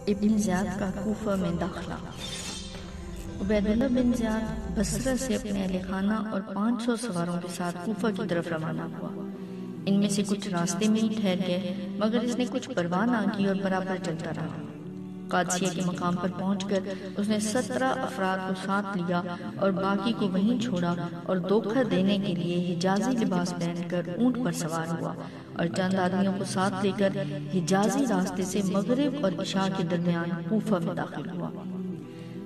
ابن زیاد کا کوفہ میں داخلہ۔ عبیداللہ بن زیاد بصرہ سے اپنے اہل خانہ اور 500 سواروں کے ساتھ کوفہ کی طرف روانہ ہوا۔ ان میں سے کچھ راستے میں ہی ٹھہر گئے، مگر اس نے کچھ پرواہ نہ کی اور برابر چلتا رہا۔ قادسیہ کے مقام پر پہنچ کر اس نے 17 افراد کو ساتھ لیا اور باقی کو وہیں چھوڑا اور دھوکہ دینے کے لیے حجازی لباس پہن کر اونٹ پر سوار ہوا اور چند آدمیوں کو ساتھ لے کر حجازی راستے سے مغرب اور عشاء کے درمیان کوفہ میں داخل ہوا۔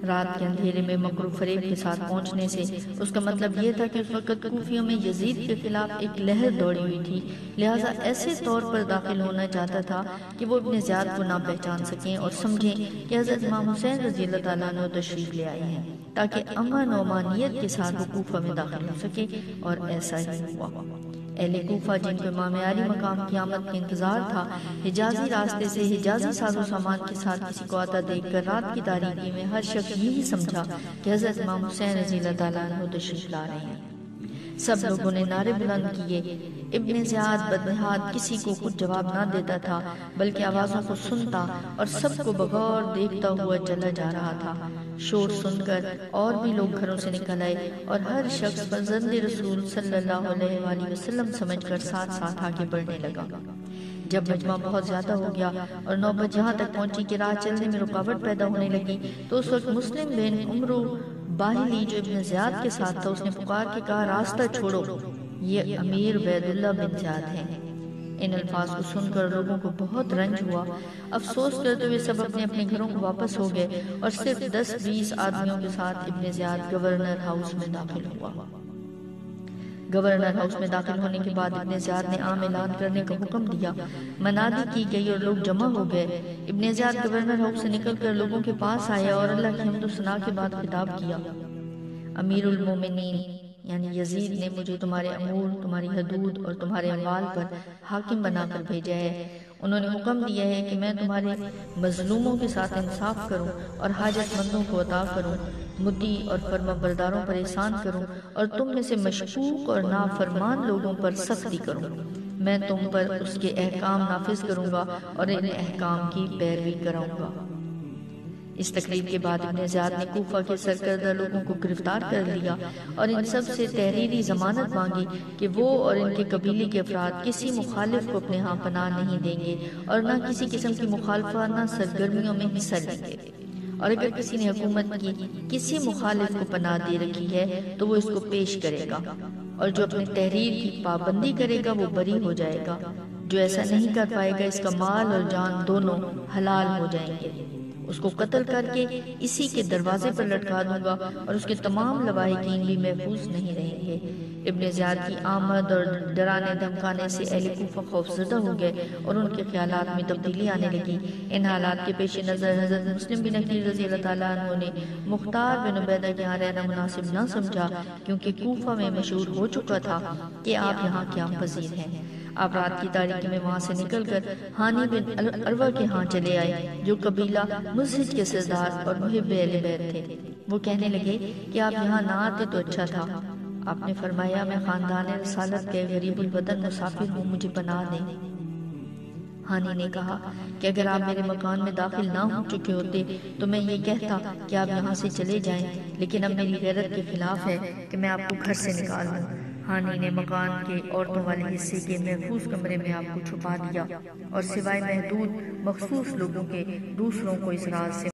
رات کے اندھیرے میں مکر و فریب کے ساتھ پہنچنے سے اس کا مطلب یہ تھا کہ اس وقت کوفیوں میں یزید کے خلاف ایک لہر دوڑی ہوئی تھی، لہٰذا ایسے طور پر داخل ہونا چاہتا تھا کہ وہ ابن زیاد کو نہ پہچان سکیں اور سمجھیں کہ حضرت امام حسین رضی اللہ تعالیٰ عنہ تشریف لے آئے ہیں، تاکہ امن و امانیت کے ساتھ وہ کوفہ میں داخل ہو سکے، اور ایسا ہی ہوا۔ اہل کوفہ جن کو امام عالی مقام کی آمد کا انتظار تھا، حجازی راستے سے حجازی ساز و سامان کے ساتھ کسی کو آتا دیکھ کر رات کی تاریکی میں ہر شخص یہی سمجھا کہ حضرت امام حسین رضی اللہ تعالیٰ عنہ تشریف لا رہے ہیں۔ سب لوگوں نے نعرے بلند کیے۔ ابن زیاد بدنہاد کسی کو کچھ جواب نہ دیتا تھا، بلکہ آوازوں کو سنتا اور سب کو بغور دیکھتا ہوا چلا جا رہا تھا۔ شور سن کر اور بھی لوگ گھروں سے نکل آئے اور ہر شخص فرزند رسول صلی اللہ علیہ وآلہ وسلم سمجھ کر ساتھ ساتھ آگے بڑھنے لگا۔ جب مجمع بہت زیادہ ہو گیا اور نوبت یہاں تک پہنچی کہ راہ چلنے میں رکاوٹ پیدا ہونے لگی، تو اس وقت مسلم بن عمرو باہلی جو ابن زیاد کے ساتھ تھا، اس نے پکار کے کہا، راستہ چھوڑو، یہ امیر عبیداللہ بن زیاد ہیں۔ ان الفاظ کو سن کر لوگوں کو بہت رنج ہوا۔ افسوس کرتے ہوئے سب اپنے اپنے گھروں کو واپس ہو گئے اور صرف 10-20 آدمیوں کے ساتھ ابن زیاد گورنر ہاؤس میں داخل ہوا۔ گورنر ہاؤس میں داخل ہونے کے بعد ابن زیاد نے عام اعلان کرنے کا حکم دیا، منادی کی گئی اور لوگ جمع ہو گئے۔ ابن زیاد گورنر ہاؤس سے نکل کر لوگوں کے پاس آیا اور اللہ کی حمد و ثنا کے بعد خطاب کیا، امیر المومنین یعنی یزید نے مجھے تمہارے امور، تمہاری حدود اور تمہارے اموال پر حاکم بنا کر بھیجا ہے۔ انہوں نے حکم دیا ہے کہ میں تمہارے مظلوموں کے ساتھ انصاف کروں اور حاجت مندوں کو عطا کروں، مدعی اور فرما برداروں پر احسان کروں اور تم میں سے مشکوک اور نافرمان لوگوں پر سختی کروں۔ میں تم پر اس کے احکام نافذ کروں گا اور ان احکام کی پیروی کراؤں گا۔ اس تقریر کے بعد ابن زیاد نے کوفہ کے سرکردہ لوگوں کو گرفتار کر لیا اور ان سب سے تحریری ضمانت مانگی کہ وہ اور ان کے قبیلے کے افراد کسی مخالف کو اپنے ہاں پناہ نہیں دیں گے اور نہ کسی قسم کی مخالفانہ سرگرمیوں میں حصہ لیں گے، اور اگر کسی نے حکومت کی کسی مخالف کو پناہ دے رکھی ہے تو وہ اس کو پیش کرے گا، اور جو اپنے تحریر کی پابندی کرے گا وہ بری ہو جائے گا، جو ایسا نہیں کر پائے گا اس کا مال اور جان دونوں حلال ہو جائیں گے۔ اس کو قتل کر کے اسی کے دروازے پر لٹکا دوں گا اور اس کے تمام لواحقین بھی محفوظ نہیں رہیں گے۔ ابن زیاد کی آمد اور ڈرانے دھمکانے سے اہل کوفہ خوفزدہ ہو گئے اور ان کے خیالات میں تبدیلی آنے لگی۔ ان حالات کے پیش نظر حضرت مسلم بن عقیل رضی اللہ تعالیٰ عنہ نے مختار بن عبیدہ کے یہاں رہنا مناسب نہ سمجھا، کیونکہ کوفہ میں مشہور ہو چکا تھا کہ آپ یہاں قیام پذیر ہیں۔ آپ رات کی تاریکی میں وہاں سے نکل کر ہانی بن عروہ کے ہاں چلے آئے، جو قبیلہ مزہج کے سردار اور محب اہل بیت تھے۔ وہ کہنے لگے کہ آپ یہاں نہ آتے تو اچھا تھا۔ آپ نے فرمایا، میں خاندان رسالت کے غریب الوطن مسافر ہوں، مجھے پناہ دیں۔ ہانی نے کہا کہ اگر آپ میرے مکان میں داخل نہ ہو چکے ہوتے تو میں یہ کہتا کہ آپ یہاں سے چلے جائیں، لیکن اب میری غیرت کے خلاف ہے کہ میں آپ کو گھر سے نکال دوں۔ ہانی نے مکان کے عورتوں والے حصے کے محفوظ کمرے میں آپ کو چھپا دیا اور سوائے محدود مخصوص لوگوں کے دوسروں کو اس راز سے